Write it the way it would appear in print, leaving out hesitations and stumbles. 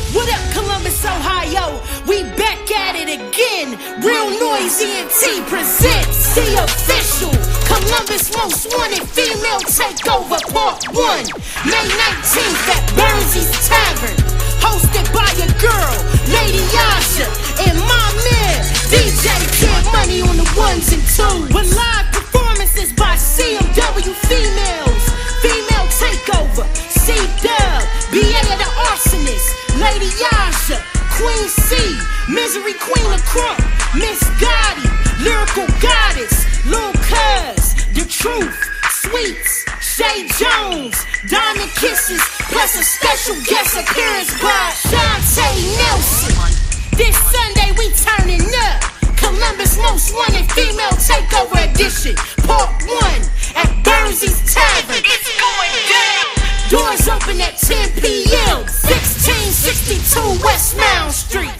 What up, Columbus, Ohio? We back at it again. Real Noise ENT presents the official Columbus Most Wanted Female Takeover Part 1, May 19th at BURNZIES Tavern. Hosted by your girl, Lady Yasha, and my man, DJ Kid Money on the ones and twos. With live performances by CMW females, Female Takeover, C-Dub, BA of the Arsonist, Lady Yasha, Queen C, Misery Queen of Crump, Miss Gotti, Lyrical Goddess, Lil Cuz, The Truth, Sweets, Shay Jones, Diamond Kisses, plus a special guest appearance by Shantae Nelson. This Sunday we turning up, Columbus Most Wanted Female Takeover Edition, Part 1 at BURNZIES Tavern. It's going down. Doors open at 10 p.m. 1662 West Mound Street.